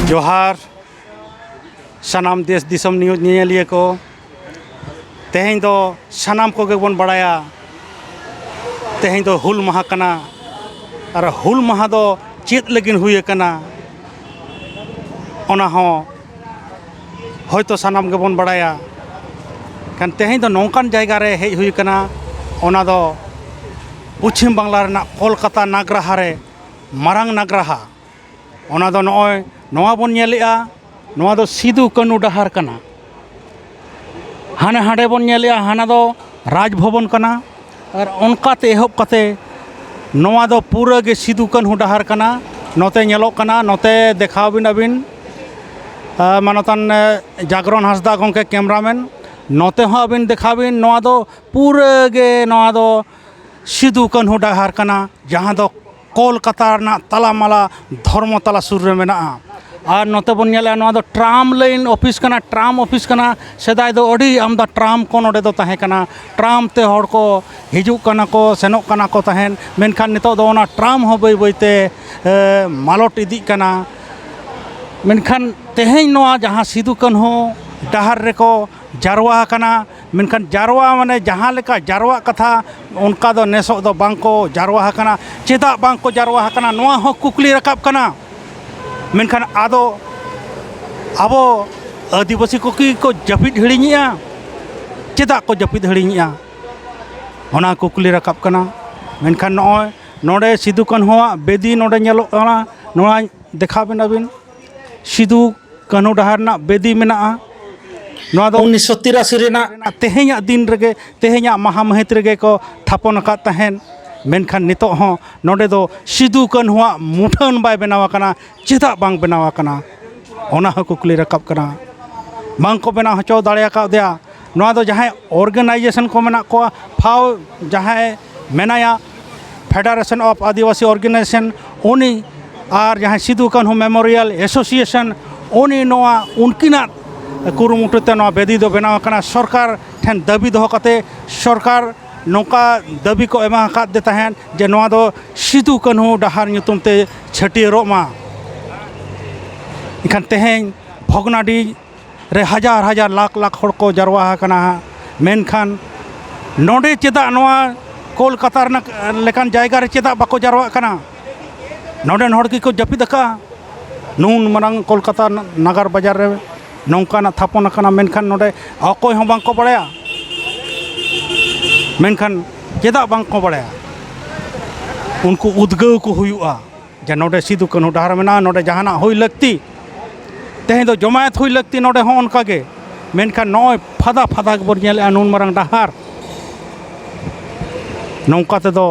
जोहार सनाम देश दिसम न्यूज नियलिए को तेहें दो सनाम को गेबन बड़ाया तेहें दो हुल माहा कना और हुल माहा दो चेत लगिन हुए कना ओना हो होयतो सनाम गेबन बड़ाया कान तेहें दो नौकान जायगा रे हेज हुई कना ओना दो पश्चिम बांग्ला रेना कोलकाता नागराहा रे मारांग नागराहा ओना दो नॉय नवा बन नेलेआ नवा दो सिदु कानू डाहार कना हाने हाडे बन नेलेआ हाना दो राजभवन कना और उनकाते एहब कते नवा दो पूरा गे सिदु कानू डाहार कना नोते नेलो कना नोते देखाव बिन अबिन मानतान जागरण हांसदा गंके कैमरामैन नोते हो अबिन देखाबिन नवा दो पूरा गे नवा दो सिदु कानू डाहार कना जहां दो कोलकाता ना तालामाला धर्मतला सुर रे मेना और नोते बन नेला नवा दो ट्राम लाइन ऑफिस कना ट्राम ऑफिस कना सेदाय दो अड़ी आमदा ट्राम को नोडे दो ताहे कना ट्राम ते हर को हिजुक कना को सेनोक कना को ताहेन मेनखान नितो दो ना ट्राम हो बई बईते मालट इदी कना मेनखान तेहें नवा जहां सिदु कान्हू डाहार रेको जारवा कना मेनखान जारवा माने जहां लेका जारवा कथा उनका दो नेसो दो बांको जारवा कना चेदा बांको जारवा कना नवा हो कुकली रकाब कना मेनखान आदो आबो आदिवासी को जपिद हिड़िया चेदा को जपिद हिड़िया ओना कुकली रकाब कना मेनखान नॉय नोडे सिदु कान्हू बेदी नोडे नेलो कना नोआ देखा बिन अबिन सिदु कान्हू डाहार ना बेदी मेना 1983 रेना तेहें दिन रेगे तेहें महा महित रेगे को थापन अकाद तहेन मेनखान नितो हो नोडे दो सिदु कान्हू मुठान बाय बनावा कना चेदा बांग बनावा कना ओना हो कुकली रकाब कना बांग को बना हचो दाड़िया का दिया नोआ दो जहां ऑर्गेनाइजेशन को मेना को फाव जहां मेनाया फेडरेशन ऑफ आदिवासी ऑर्गेनाइजेशन उनी और जहां सिदु कान्हू मेमोरियल एसोसिएशन उनी नोआ उनकिना कुरुमुटुते नोआ बेदी दो बनावा कना सरकार ठेन दाबी दो कते सरकार नौका दाबी को एमा काद दे तहन जे नोआ दो सिदु कान्हू डाहार ᱧᱩᱛᱩᱢ ते छटियरो मा इखान तेहें भोगनाडी रे हजार हजार लाख लाख हड़ को जारवा कना मेनखान नोडे चेदा नोआ कोलकाता लेकान जायगा रे चेदा बाको जारवा कना नोडेन हड़ की को जपिद का नून मारांग कोलकाता नगर बाजार रे नौकाना थापन कना मेनखान नोडे अकोय हो बांको बड़ाया मेनखान चेदा बांको बड़ाया उनको उद्गाव को हुआ जे नोडे सिदु कान्हू डाहार मेना नोडे जहाना हुई लगती तेहें दो जमायत हुई लगती नोडे हो उनका गे मेनखान नॉय फादा फादा के बोर नेले नून मारांग डाहार नौका ते दो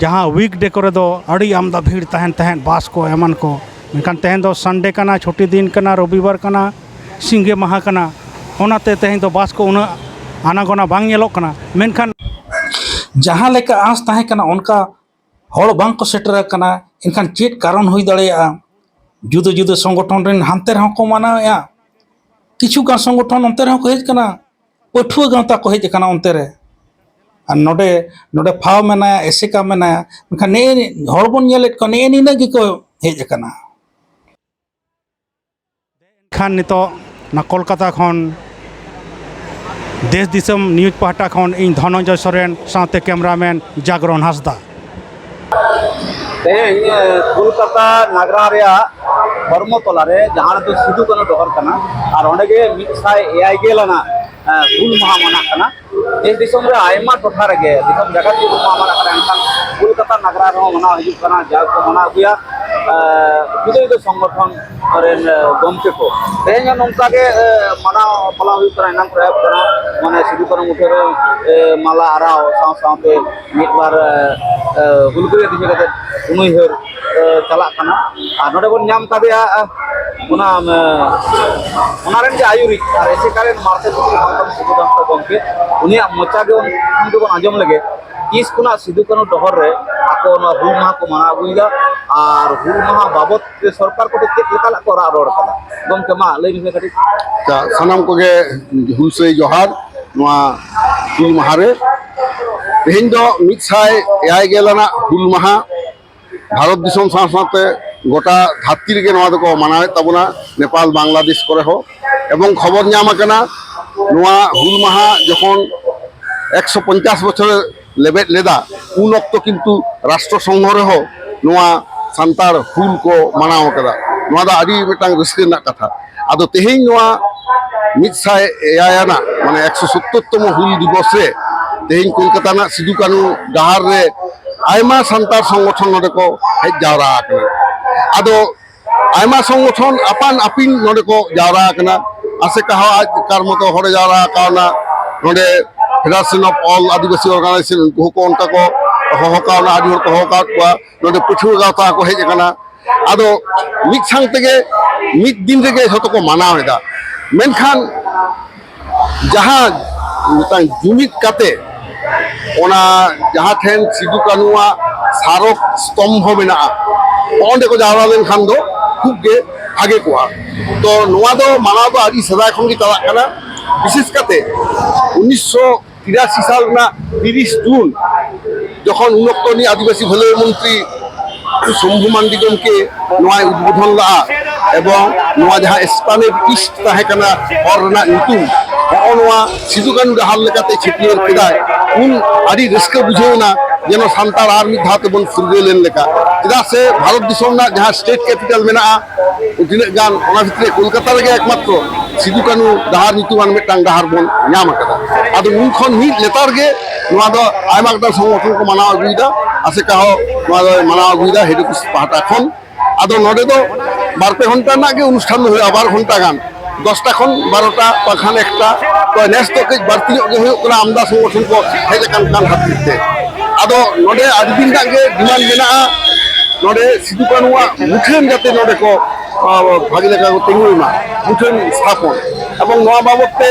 जहां वीक डे करे दो अड़ी आमदा भीड़ तहन तहन बास को एमन को मेनखान तेहें दो संडे कना छुट्टी दिन कना रविवार कना सिंगे माहा कना ओनाते तेहें दो बास को उना आनागोना बांग नेलो कना मेनखान जहां लेका आस ताहे कना उनका हड़ बांग को सेटर कना इनखान चेत कारण हुई दाड़ेया जुदो जुदो संगठन रेन हानते रह को मानाया किछु का संगठन अंते रह को हेज कना पठुआ गांता को हेज कना अंते रे और नोडे नोडे फाव मेना एसेका मेना मेनखान ने हड़ बन नेलेत को ने निना गी को हेज कना खान नितो ना कोलकाता खन देश दिसम न्यूज पाहटा खन इन धनंजय सोरेन साथे कैमरामैन जागरण हांसदा कोलकाता नागरा रे धर्मतला रे जहां दो सिदु कान्हू डहर कना और ओंडे गे 100 गेलना हुल माहा मना कना देश दिसम रे आयमा टोठा रे गे दिसम जगह हुल माहा मना कना एनखान कोलकाता नागरा रे मना हिजु कना जा को मना गया जुदो जुदो संगठन रेन गमके को तेहें नोंका गे मना पला हुई कना नाम प्रयास कना माने सिदु कान्हू मुठे रे माला आराव साव सावते मिट बार हुलगुरिया दिखे कते उनुइहर चला कना और नोडे बन नाम कादिया उना उनारेन जे आयुरी और ऐसे कारण मार्शल सिदु गमके उनिया मोचा गे उनको बन आजम लगे तीस कुना सिदु कान्हू डहर रे ako nᱚᱣᱟ ᱦᱩᱞ ᱢᱟᱦᱟ ᱠᱚ ᱢᱟᱱᱟᱣ ᱟᱹᱜᱩᱭᱮᱫᱟ ᱟᱨ ᱦᱩᱞ ᱢᱟᱦᱟ ᱵᱟᱵᱚᱫ ᱛᱮ ᱥᱚᱨᱠᱟর ᱠᱚᱴᱷᱮᱱ ᱪᱮᱫ ᱞᱮᱠᱟᱱᱟᱜ ᱠᱚ ᱨᱚᱲ ᱠᱟᱫᱟ ᱜᱚᱢᱠᱮ ᱢᱟ ᱞᱟᱹᱭ ᱢᱮ ᱠᱟᱹᱴᱤᱡ ᱥᱟᱱᱟᱢ ᱠᱚᱜᱮ ᱦᱩᱞᱥᱟᱹᱭ ᱡᱚᱦᱟᱨ ᱱᱚᱣᱟ ᱦᱩᱞ ᱢᱟᱦᱟᱨᱮ ᱛᱮᱦᱮᱧ ᱫᱚ 109 ᱟᱱᱟᱜ ᱦᱩᱞ ᱢᱟᱦᱟ ᱵᱷᱟᱨᱚᱛ ᱫᱤᱥᱚᱢ ᱥᱟᱶ ᱥᱟᱶᱛᱮ ᱜᱚᱴᱟ ᱫᱷᱟᱹᱨᱛᱤ ᱨᱮᱜᱮ ᱱᱚᱣᱟ ᱫᱚᱠᱚ ᱢᱟᱱᱟᱣᱮᱫ ᱛᱟᱵᱚᱱᱟ নেপাল বাংলাদেশ করে হো এবং খবর ᱧᱟᱢ ᱟᱠᱟᱱᱟ ᱱᱚᱣᱟ হুল মাহা যখন 150 বছরে লেবেᱫ লেদা উন অক্ত কিন্তু রাষ্ট্রসংঘ রেহᱚ ᱱᱚᱣᱟ ᱥᱟᱱᱛᱟᱲ ᱦᱩᱞ ᱠᱚ ᱢᱟᱱᱟᱣ ᱟᱠᱟᱫᱟ ᱱᱚᱣᱟ ᱫᱚ ᱟᱹᱰᱤ ᱢᱤᱫᱴᱟᱝ ᱨᱟᱹᱥᱠᱟᱹ ᱨᱮᱱᱟᱜ ᱠᱟᱛᱷᱟ ᱟᱫᱚ ᱛᱮᱦᱮᱧ ᱱᱚᱣᱟ 109 ᱟᱱᱟᱜ ᱢᱟᱱᱮ 170তম হুল দিবস রে তেহেᱧ কলকাতা ᱨᱮᱱᱟᱜ ᱥᱤᱫᱩ ᱠᱟᱹᱱᱩ ᱰᱟᱦᱟᱨ ᱨᱮ আইমা সান্তার সংগঠন নডে ᱠᱚ ᱦᱮᱡ ᱡᱟᱣᱨᱟ ᱟᱠᱟᱱᱟ ᱟᱫᱚ আইমা সংগঠন আপান আপিন নডে ᱠᱚ ᱡᱟᱣᱨᱟ ᱟᱠᱟᱱᱟ ᱟᱥᱮ ᱠᱟᱦᱟ ᱟᱡ ᱠᱟᱨ ᱢᱚᱛᱚ ᱦᱚᱲᱮ ᱡᱟᱣᱨᱟ ᱟᱠᱟᱱᱟ ᱱᱚᱰᱮ federation of all Adivasi organisation ᱩᱱᱠᱩ ᱦᱚᱸ ᱚᱱᱠᱟ ᱠᱚ ᱦᱚᱦᱚ ᱠᱟᱣᱱᱟ ᱟᱹᱰᱤ ᱦᱚᱲ ᱠᱚ ᱦᱚᱦᱚ ᱠᱟᱣᱫ ᱠᱚᱣᱟ ᱱᱚᱰᱮ ᱯᱟᱹᱴᱷᱩᱣᱟᱹ ᱜᱟᱶᱛᱟ ᱠᱚ ᱦᱮᱡ ᱟᱠᱟᱱᱟ ᱟᱫᱚ ᱢᱤᱫ ᱥᱟᱝ ᱛᱮᱜᱮ ᱢᱤᱫ ᱫᱤᱱ ᱨᱮᱜᱮ ᱡᱷᱚᱛᱚ ᱠᱚ ᱢᱟᱱᱟᱣ ᱮᱫᱟ ᱢᱮᱱᱠᱷᱟᱱ ᱡᱟᱦᱟᱸ ᱢᱤᱫᱴᱟᱝ ᱡᱩᱢᱤᱫ ᱠᱟᱛᱮ ᱚᱱᱟ ᱡᱟᱦᱟᱸ ᱴᱷᱮᱱ ᱥᱤᱫᱩ ᱠᱟᱹᱱᱩᱣᱟᱜ ᱥᱟᱨᱚᱠ স্তম্ভ ᱢᱮᱱᱟᱜᱼᱟ ᱚᱸᱰᱮ ᱠᱚ ᱡᱟᱣᱨᱟ ᱞᱮᱱᱠᱷᱟᱱ ᱫᱚ ᱠᱷᱩᱵ ᱜᱮ ᱵᱷᱟᱜᱮ ᱠᱚᱜᱼᱟ ᱛᱚ ᱱᱚᱣᱟ ᱫᱚ ᱢᱟᱱᱟᱣ ᱫᱚ ᱟᱹᱰᱤ ᱥᱮᱫᱟᱭ ᱠᱷᱚᱱ ᱜᱮ ᱪᱟᱞᱟᱜ ᱠᱟᱱᱟ বিশেষ কাতে 1983 সাল ᱨᱮᱱᱟᱜ 30 জুন যখন উনক্তনি আদিবাসী ভেলয় মন্ত্রী শম্ভু মান্ডি গমকে নয় উদ্বোধন লা'a এবং নয়া যাহা স্পানের ইস্ট তাহে কানা হর ᱨᱮᱱᱟᱜ ᱧᱩᱛᱩᱢ ᱦᱚᱸᱜᱼᱚ ᱱᱚᱣᱟ ᱥᱤᱫᱩ ᱠᱟᱹᱱᱩ ᱰᱟᱦᱟᱨ ᱞᱮᱠᱟᱛᱮ ᱪᱷᱟᱹᱴᱭᱟᱹᱨ ᱠᱮᱫᱟᱭ ᱩᱱ ᱟᱹᱰᱤ ᱨᱟᱹᱥᱠᱟᱹ ᱵᱩᱡᱷᱟᱹᱣᱱᱟ যেন সান্তার আর মিদ ধাᱣ তেবᱚᱱ ফুরᱜᱟᱹᱞᱮᱱ লেকা ᱪᱮᱫᱟᱜ ᱥᱮ ᱵᱷᱟᱨᱚᱛ ᱫᱤᱥᱚᱢ ᱨᱮᱱᱟᱜ ᱡᱟᱦᱟᱸ ᱥᱴᱮᱴ ᱠᱮᱯᱤᱴᱟᱞ ᱢᱮᱱᱟᱜᱼᱟ ᱛᱤᱱᱟᱹᱜ ᱜᱟᱱ ᱚᱱᱟ ᱵᱷᱤᱛᱨᱤ ᱠᱳᱞᱠᱟᱛᱟ ᱨᱮᱜᱮ ᱮᱠᱢᱟত্র ᱥᱤᱫᱩ ᱠᱟᱹᱱᱩ ᱰᱟᱦᱟᱨ ᱧᱩᱛᱩᱢᱟᱱ ᱢᱤᱫᱴᱟᱝ ᱰᱟᱦᱟᱨ ᱵᱚᱱ ᱧᱟᱢ ᱟᱠᱟᱫᱟ ᱟᱫᱚ ᱩᱱ ᱠᱷᱚᱱ ᱢᱤᱫ ᱞᱮᱛᱟᱲ ᱜᱮ ᱱᱚᱣᱟ ᱫᱚ ᱟᱭᱢᱟ ᱜᱚᱴᱟᱝ ᱥᱚᱝᱜᱚᱴᱷᱚᱱ ᱠᱚ ᱢᱟᱱᱟᱣ ᱟᱹᱜᱩᱭᱮᱫᱟ ᱟᱥᱮᱠᱟ ᱦᱚᱸ ᱱᱚᱣᱟ ᱫᱚ ᱢᱟᱱᱟᱣ ᱟᱹᱜᱩᱭᱮᱫᱟ ᱦᱮᱰ ᱚᱯᱷᱤᱥ ᱯᱟᱦᱴᱟ ᱠᱷᱚᱱ ᱟᱫᱚ ᱱᱚᱰᱮ ᱫᱚ ᱵᱟᱨᱯᱮ ᱜᱷᱚᱱᱴᱟ ᱨᱮᱱᱟᱜ ᱜᱮ ᱚᱱᱩᱥᱴᱷᱟᱱ ᱫᱚ ᱦᱩᱭᱩᱜᱼᱟ 12 ᱜᱷᱚᱱᱴᱟ ᱜᱟᱱ 10টা ᱠᱷᱚᱱ 12টা ᱵᱟᱠᱷᱟᱱ 1টা তো ᱱᱮᱥ ᱫᱚ ᱠᱟᱹᱡ ᱵᱟᱹᱲᱛᱤ ᱧᱚᱜ ᱜᱮ ᱦᱩᱭᱩᱜ ᱠᱟᱱᱟ ᱟᱢᱫᱟ ᱥᱚᱝᱜᱚᱴᱷᱚᱱ ᱠᱚ ᱦᱮᱡ ᱟᱠᱟᱱ ᱠᱷᱟᱹᱛᱤᱨ ᱛᱮ ᱟᱫᱚ ᱱᱚᱰᱮ ᱟᱹᱰᱤ ᱫᱤᱱ ᱨᱮᱱᱟᱜ ᱜᱮ ᱰᱤᱢᱟন্ড ᱢᱮᱱᱟᱜᱼᱟ ᱱᱚᱰᱮ ᱥᱤᱫᱩ ᱠᱟᱹᱱᱩᱣᱟᱜ ᱢᱩᱴᱷᱟᱹᱱ ᱡᱟᱛᱮ ᱱᱚᱰᱮ ᱠᱚ ᱵᱷᱟᱜᱤ ᱞᱮᱠᱟ ᱠᱚ ᱛᱤᱸᱜᱩᱭ ᱢᱟ ᱢᱩᱴᱷᱟᱹᱱ স্থাপন এবং নয়া বাবদ তে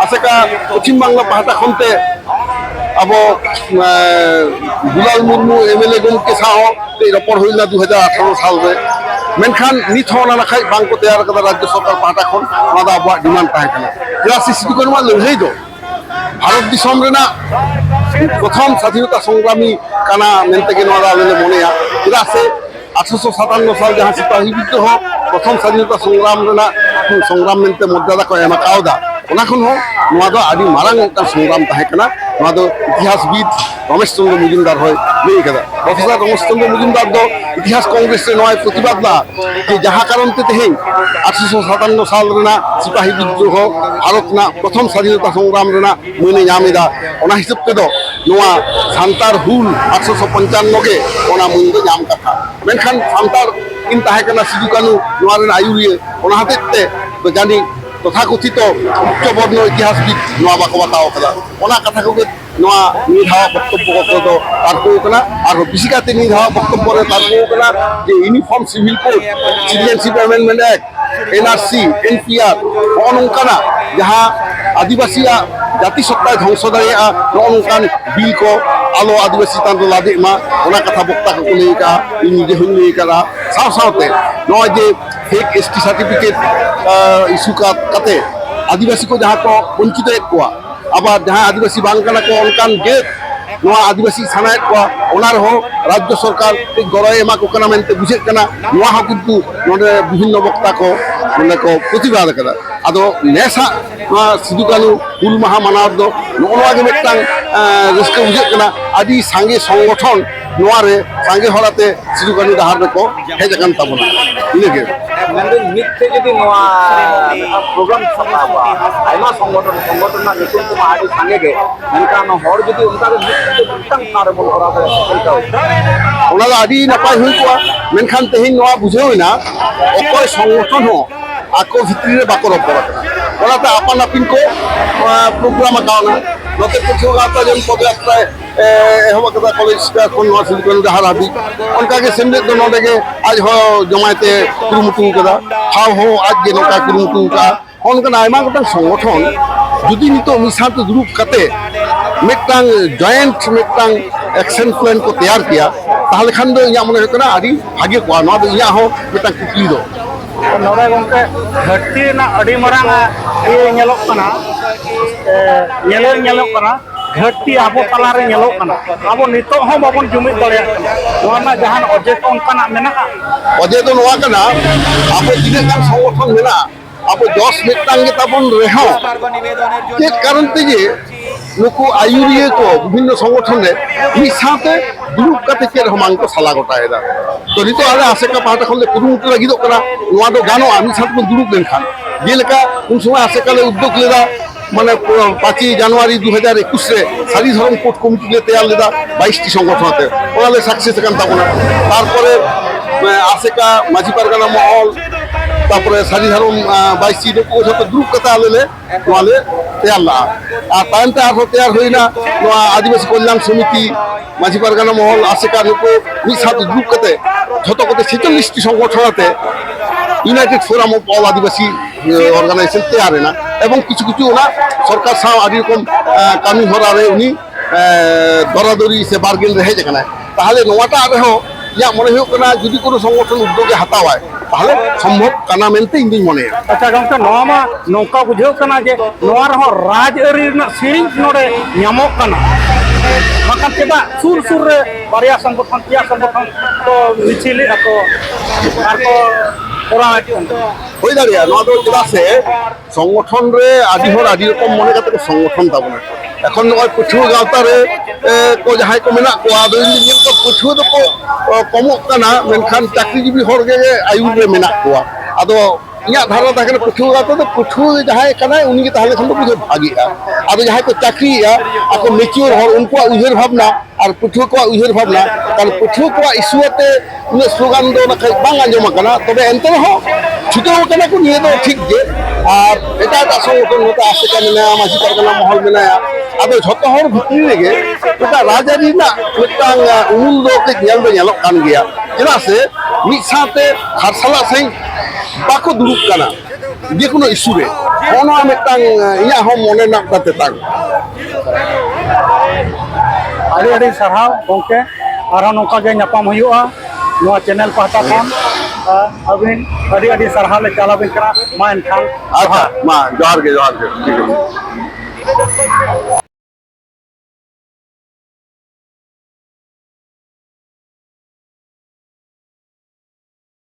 আশেকা পশ্চিম বাংলা পাহটা খনতে ᱟᱵᱚ ᱫᱩᱞᱟᱞ ᱢᱩᱨᱢᱩ এমএলএ গমকে সাহ রপর হইলা 2018 সাল ᱨᱮ ᱢᱮᱱᱠᱷᱟᱱ ᱱᱤᱛ ᱦᱚᱸ ᱚᱱᱟ ᱞᱮᱠᱷᱟᱡ ᱵᱟᱝᱠᱚ ᱛᱮᱭᱟᱨ ᱟᱠᱟᱫᱟ ᱨᱟᱡᱽᱡᱚ ᱥᱚᱨᱠᱟর ᱯᱟᱦᱴᱟ ᱠᱷᱚᱱ ᱚᱱᱟ ᱫᱚ ᱟᱵᱚᱣᱟᱜ ᱰᱤᱢᱟন্ড ᱛᱟᱦᱮᱸ ᱠᱟᱱᱟ ᱪᱮᱫᱟᱜ ᱥᱮ ᱥᱤᱫᱩ ᱠᱟᱹᱱᱩᱣᱟᱜ ᱞᱟᱹᱲᱦᱟᱹᱭ ᱫᱚ ভারত দিশম রেনাᱜ প্রথম স্বাধীনতা সংগ্রামী কানা মেনতেগে নয়া আলে মনেয়া চেদাᱜ সে 1857 সাল যাহা সিপাহী বিদ্রোহ প্রথম স্বাধীনতা সংগ্রাম রেনাᱜ সংগ্রাম মেনতে মর্যাদা কো এমা কাওদা ওনা খন হো নয়া ᱫᱚ ᱟᱹᱰᱤ ᱢᱟᱨᱟᱝ ᱢᱤᱫᱴᱟᱝ ᱥᱚᱝᱜᱨᱟᱢ ᱛᱟᱦᱮᱸ ᱠᱟᱱᱟ ᱱᱚᱣᱟ ᱫᱚ ইতিহাসবিদ রমেশ চন্দ্র মজুমদার হয় লই ᱠᱟᱫᱟ প্রফেসর রমেশ চন্দ্র মজুমদার ᱫᱚ ইতিহাস কংগ্রেস রে নয় প্রতিবাদ লা যে যাহা কারণ তে তেহেኝ 1857 সাল রেনাᱜ সিপাহী বিদ্রোহ ভারত ᱨᱮᱱᱟᱜ প্রথম স্বাধীনতা সংগ্রাম রেনাᱜ মনে ᱧᱟᱢ ᱮᱫᱟ ᱚᱱᱟ ᱦᱤᱥᱟᱹᱵ ᱛᱮᱫᱚ ᱱᱚᱣᱟ ᱥᱟᱱᱛᱟᱲ ᱦᱩᱞ 1855 ᱜᱮ ᱚᱱᱟ ᱢᱩᱱ ᱫᱚ ᱧᱟᱢ ᱠᱟᱛᱷᱟ ᱢᱮᱱᱠᱷᱟᱱ ᱥᱟᱱᱛᱟᱲ ᱠᱤᱱ ᱛᱟᱦᱮᱸ ᱠᱟᱱᱟ ᱥᱤᱫᱩ ᱠᱟᱹᱱᱩ ᱱᱚᱣᱟ ᱨᱮᱱ ᱟᱹᱭᱩᱨᱤᱭᱟᱹ ᱚᱱᱟ ᱦᱚᱛᱮᱡ তে জানি তথাকথিত উচ্চবর্ণ ইতিহাসবিদ নয়া বাকো বাতাও কাদা ওনা কথা কোগে নয়া নিধাওয়া বক্তব্য কত তারপো কনা আর বেশি কাতে নিধাওয়া বক্তব্য রে তারপো কনা যে uniform civil code citizenship amendment act NRC NPR অনংকানা যাহা আদিবাসীয়া জাতিসত্তায় ধ্বংস দাঁড়িয়েগᱼᱟ ᱱᱚᱜᱼᱚ ᱱᱚᱝᱠᱟᱱ ᱵᱤᱞ ᱠᱚ ᱟᱞᱚ ᱟᱹᱫᱤᱵᱟᱹᱥᱤ ᱪᱮᱛᱟᱱ ᱨᱮ ᱞᱟᱫᱮᱜ ᱢᱟ ᱚᱱᱟ ᱠᱟᱛᱷᱟ ᱵᱚᱠᱛᱟ ᱠᱚᱠᱚ ᱞᱟᱹᱭ ᱠᱟᱜᱼᱟ ᱤᱧ ᱱᱤᱡᱮ ᱦᱚᱧ ᱞᱟᱹᱭ ᱠᱟᱫᱟ ᱥᱟᱶ ᱥᱟᱶᱛᱮ ᱱᱚᱜᱼᱚᱭ ᱡᱮ ফেক এসটি সার্টিফিকেট ইস্যু কাতে আদিবাসী কো যাহা কো বঞ্চিত এদ কোয়া আবার যাহা আদিবাসী বাং কানা কো অনকান গে নয়া আদিবাসী সানায়েদ কোয়া ওনার হো রাজ্য সরকার গড়াই এমা কো কানা মেনতে বুঝেত কানা নয়া হো কিন্তু নডে বিভিন্ন বক্তা কো মানে কো প্রতিবাদ কাদা আদো নেসা নয়া সিদু কানু হুল মাহা মানার দো নয়া গে মিদটাং ᱨᱟᱹᱥᱠᱟᱹ ᱵᱩᱡᱷᱟᱹᱜ ᱠᱟᱱᱟ ᱟᱹᱰᱤ ᱥᱟᱸᱜᱮ ᱥᱚᱝᱜᱚᱴᱷᱚᱱ ᱱᱚᱣᱟ ᱨᱮ ᱥᱟᱸᱜᱮ ᱦᱚᱲᱟᱛᱮ ᱥᱤᱫᱩ ᱠᱟᱹᱱᱩ ᱰᱟᱦᱟᱨ ᱨᱮᱠᱚ ᱦᱮᱡ ᱟᱠᱟᱱ ᱛᱟᱵᱚᱱᱟ ᱤᱱᱟᱹᱜᱮ ᱢᱮᱱᱫᱟᱹᱧ ᱢᱤᱫᱛᱮ ᱡᱩᱫᱤ ᱱᱚᱣᱟ ᱯᱨᱳᱜᱨᱟᱢ ᱥᱟᱯᱲᱟᱣᱟ ᱟᱭᱢᱟ ᱥᱚᱝᱜᱚᱴᱷᱚᱱ ᱨᱮᱱᱟᱜ ᱧᱩᱛᱩᱢ ᱠᱚᱢᱟ ᱟᱹᱰᱤ ᱥᱟᱸᱜᱮ ᱜᱮ ᱢᱮᱱᱠᱷᱟᱱ ᱦᱚᱲ ᱡᱩᱫᱤ ᱚᱱᱠᱟᱜᱮ ᱢᱤᱫᱴᱟᱝ ᱴᱷᱟᱶ ᱨᱮᱵᱚᱱ ᱠᱚᱨᱟᱣ ᱫᱟᱲᱮᱭᱟᱜᱼᱟ ᱚᱱᱟ ᱫᱚ ᱟᱹᱰᱤ ᱱᱟᱯᱟᱭ ᱦᱩᱭ ᱠᱚᱜᱼᱟ ᱢᱮᱱᱠᱷᱟᱱ ᱛᱮᱦᱮᱧ ᱱᱚᱣᱟ ᱵᱩᱡᱷᱟᱹᱣᱮᱱᱟ ᱚᱠᱚᱭ ᱥᱚᱝᱜᱚᱴᱷᱚᱱ ᱦᱚᱸ ᱟᱠᱚ ᱵᱷᱤᱛᱨᱤ ᱨᱮ ᱵᱟᱠᱚ ᱨᱚᱯᱚᱲ ᱟᱠᱟᱱᱟ ᱚᱱᱟᱛᱮ ᱟᱯᱟᱱ ᱟᱹᱯᱤᱱ ᱠᱚ ᱯᱨᱳᱜᱨᱟᱢ ᱟᱠᱟᱣᱱᱟ ᱱᱚᱛᱮ ᱯᱟᱹᱴᱷᱩᱣᱟᱹ ᱜᱟᱶᱛᱟ ᱡᱮᱢᱚᱱ ᱯᱚᱫযাত্রায় এহব ᱟᱠᱟᱫᱟ ᱠᱚᱞᱮᱡᱽ ᱠᱷᱚᱱ ᱱᱚᱣᱟ ᱥᱤᱫᱩ ᱠᱟᱹᱱᱩ ᱰᱟᱦᱟᱨ ᱦᱟᱹᱵᱤᱡ ᱚᱱᱠᱟᱜᱮ ᱥᱮᱢᱞᱮᱫ ᱫᱚ ᱱᱚᱰᱮ ᱜᱮ ᱟᱡ ᱦᱚᱸ ᱡᱚᱢᱟᱭᱛᱮ ᱠᱩᱨᱩᱢᱩᱴᱩ ᱟᱠᱟᱫᱟ ᱦᱟᱣ ᱦᱚᱸ ᱟᱡ ᱜᱮ ᱱᱚᱝᱠᱟ ᱠᱩᱨᱩᱢᱩᱴᱩ ᱟᱠᱟᱫᱟ ᱚᱱᱠᱟᱱ ᱟᱭᱢᱟ ᱜᱚᱴᱟᱝ ᱥᱚᱝᱜᱚᱴᱷᱚᱱ ᱡᱩᱫᱤ ᱱᱤᱛᱚᱜ ᱢᱤᱫ ᱥᱟᱶᱛᱮ ᱫᱩᱲᱩᱵ ᱠᱟᱛᱮ ᱢᱤᱫᱴᱟᱝ ᱡᱚᱭᱮন্ট ᱢᱤᱫᱴᱟᱝ ᱮᱠᱥᱮᱱ ᱯᱞᱟᱱ ᱠᱚ ᱛᱮᱭᱟᱨ ᱠᱮᱭᱟ তাহলে খান ᱫᱚ ᱤᱧᱟᱹᱜ ᱢᱚᱱᱮ ᱦᱩᱭᱩᱜ ᱠᱟᱱᱟ ᱟᱹᱰᱤ ᱵᱷᱟᱜᱮ ᱠᱚᱜᱼᱟ ᱱᱚᱣᱟ ᱫᱚ ᱤᱧᱟᱹᱜ ᱦᱚᱸ ᱢᱤᱫᱴᱟᱝ ᱠᱩᱠᱞᱤ ᱫᱚ ᱱᱚᱰᱮ ᱜᱚᱝᱠᱮ ᱜᱷᱟᱹᱴᱛᱤ ᱨᱮᱱᱟᱜ ᱟᱹᱰᱤ ᱢᱟᱨᱟᱝ ᱤᱭᱟᱹ ᱧᱮᱞᱚᱜ ᱠᱟᱱᱟ ᱧᱮᱞᱚᱜ ᱠᱟᱱᱟ ᱜᱷᱟᱹᱴᱛᱤ ᱟᱵᱚ ᱛᱟᱞᱟᱨᱮ ᱧᱮᱞᱚᱜ ᱠᱟᱱᱟ ᱟᱵᱚ ᱱᱤᱛᱚᱜ ᱦᱚᱸ ᱵᱟᱵᱚᱱ ᱡᱩᱢᱤᱫ ᱫᱟᱲᱮᱭᱟᱜ ᱠᱟᱱᱟ ᱱᱚᱣᱟ ᱨᱮᱱᱟᱜ ᱡᱟᱦᱟᱱ ᱚᱡᱮ ᱠᱚ ᱚᱱᱠᱟᱱᱟᱜ ᱢᱮᱱᱟᱜᱼᱟ ᱚᱡᱮ ᱫᱚ ᱱᱚᱣᱟ ᱠᱟᱱᱟ ᱟᱵᱚ ᱛᱤᱱᱟᱹᱜ ᱜᱟᱱ ᱥᱚᱝᱜᱚᱴᱷᱚᱱ ᱢᱮᱱᱟᱜᱼᱟ ᱟᱵᱚ ᱡᱚᱥ ᱢᱤᱫᱴᱟᱝ ᱜᱮᱛᱟᱵᱚᱱ ᱨᱮᱦᱚᱸ ᱪᱮᱫ ᱠᱟᱨᱚᱱ ᱛᱮᱜᱮ ᱱᱩᱠᱩ ᱟᱭᱩᱨᱤᱭᱟᱹ ᱠᱚ ᱵᱤᱵᱷᱤᱱᱱᱚ ᱥᱚᱝᱜᱚᱴᱷᱚᱱ ᱨᱮ ᱢᱤᱫ ᱥᱟᱶᱛᱮ ᱫᱩᱲᱩᱵ ᱠᱟᱛᱮ ᱪᱮᱫ ᱦᱚᱸ ᱵᱟᱝᱠᱚ ᱥᱟᱞᱟ ᱜᱚᱴᱟᱭᱮᱫᱟ ᱛᱚ ᱱᱤᱛᱚᱜ ᱟᱞᱮ ᱟᱥᱮᱠᱟ ᱯᱟᱦᱴᱟ ᱠᱷᱚᱱ ᱞᱮ ᱠᱩᱨᱩᱢᱩᱴᱩ ᱞᱟᱹᱜᱤᱫᱚᱜ ᱠᱟᱱᱟ ᱱᱚᱣᱟ ᱫᱚ ᱜᱟᱱᱚᱜᱼᱟ ᱢᱤᱫ ᱥᱟᱶᱛᱮ ᱵᱚᱱ ᱫᱩᱲᱩᱵ ᱞᱮᱱᱠᱷᱟᱱ ᱡᱮᱞᱮᱠᱟ ᱩᱱ সময় ᱟᱥᱮᱠᱟ ᱞᱮ ᱩদ্যোগ ᱞᱮᱫᱟ মানে 5 জানুয়ারি 2021 রে সারি ধরন কোর্ট কমিটি লে তৈরি লেদা 22টি সংগঠনতে ওনালে সাকসেস কান তাবনা তারপরে আশেকা মাঝি পারগানা মহল তারপরে সারি ধরন 22টি লোক সাথে গ্রুপ কথা আলেলে ওনালে তৈরি লা আর তাইনতে আর তৈরি হইনা নোয়া আদিবাসী কল্যাণ সমিতি মাঝি পারগানা মহল আশেকা লোক মি সাথে গ্রুপ কতে যত কতে 46টি সংগঠনতে united forum of all Adivasi organization তৈরি না এবং কিছু কিছু ওনা সরকার সাহ আদি রকম কামি হরারে উনি দরাদরি সে বার্গেন রে হেজ কানা তাহলে নোয়াটা আরহো ইয়া মনে হুয়ুগ কানা যদি কোনো সংগঠন উদ্যোগে হাতাওয়ায় তাহলে সম্ভব কানা মেনতে ইᱧ দুᱧ মনেয়া আচ্ছা গঙ্কা নোয়া মা নৌকা বুঝাᱹᱣ কানা যে নোয়া ᱨᱮᱦᱚᱸ ᱨᱟᱡᱽ ᱟᱹᱨᱤ ᱨᱮᱱᱟᱜ ᱥᱤᱨᱤᱧ ᱱᱚᱰᱮ ᱧᱟᱢᱚᱜ ᱠᱟᱱᱟ ᱵᱟᱠᱷᱟᱱ ᱪᱮᱫᱟᱜ ᱥᱩᱨ ᱨᱮ ᱵᱟᱨᱭᱟ ᱥᱚᱝᱜᱚᱴᱷᱚᱱ ᱯᱮᱭᱟ ᱥᱚᱝᱜᱚᱴᱷᱚᱱ ᱠᱚ ᱢᱤᱪᱷᱤᱞᱮᱜᱼᱟ ᱠᱚ ᱟᱨ ᱠᱚ ᱠᱚᱨᱟᱣᱮᱫ ᱠᱟᱱᱟ হয়ে দাঁড়িয়ে নোয়া দো চেদা সে সংগঠন রে আদি হর আদি রকম মনে কাতে সংগঠন তাবনা এখন নয় পছুয়া গাওতা রে কো যাহাই কো মেনা কো আদো ইঞ্জিনিয়ার কো পছুয়া দো কো কমক কানা মেনখান চাকরিজীবী হর গে আয়ুর রে মেনা কোয়া আদো ইয়া ধারা তাকে পছুয়া গাওতা তো পছুয়া যাহাই কানা উনি কে তাহলে খান তো বুঝে ভাগিয়া আদো যাহাই কো চাকরিয়া আকো মেচিওর হর উনকো উইহের ভাবনা আর পছুয়া কো উইহের ভাবনা কারণ পছুয়া কো ইস্যুতে উনি স্লোগান দো না বাং আঞ্জম কানা তবে এনতে রহ ছুটেও কানা কো নিয়ে দো ঠিক যে আর এটা একটা সংগঠন হতে আশেকা মেনায়া মাঝি পারগানা মহল মেনায়া আদো ঝত হর ভিতরি রেগে এটা রাজারি না মিদটাং উমুল দো কে ᱧᱮᱞ ᱫᱚ ᱧᱮᱞᱚᱜ ᱠᱟᱱ ᱜᱮᱭᱟ ᱪᱮᱫᱟᱜ ᱥᱮ ᱢᱤᱫ ᱥᱟᱶᱛᱮ ᱠᱷᱟᱨᱥᱟᱞᱟ ᱥᱟᱺᱦᱤᱡ ᱵᱟᱠᱚ ᱫᱩᱲᱩᱵ ᱠᱟᱱᱟ ᱡᱮ ᱠᱳᱱᱳ ᱤস্যু ᱨᱮ ᱚᱱᱟ ᱢᱤᱫᱴᱟᱝ ᱤᱧᱟᱹᱜ ᱦᱚᱸ ᱢᱚᱱᱮ ᱨᱮᱱᱟᱜ ᱛᱮᱛᱟᱝ ᱟᱹᱰᱤ ᱟᱹᱰᱤ ᱥᱟᱨᱦᱟᱣ ᱜᱚᱝᱠᱮ ᱟᱨᱦᱚᱸ ᱱᱚᱝᱠᱟ ᱜᱮ ᱧᱟᱯᱟᱢ ᱦᱩᱭᱩᱜᱼᱟ ᱱᱚᱣᱟ ᱪᱮᱱᱮᱞ ᱯᱟᱦᱴᱟ ᱠᱷᱚᱱ ᱟᱹᱵᱤᱱ ᱟᱹᱰᱤ ᱟᱹᱰᱤ ᱥᱟᱨᱦᱟᱣ ᱞᱮ ᱪᱟᱞ ᱟᱵᱤᱱ ᱠᱟᱱᱟ ᱢᱟ ᱮᱱᱠᱷᱟᱱ ᱟᱪᱪᱷᱟ ᱢᱟ ᱡᱚᱦᱟᱨ ᱜᱮ ᱴᱷᱤᱠ আছে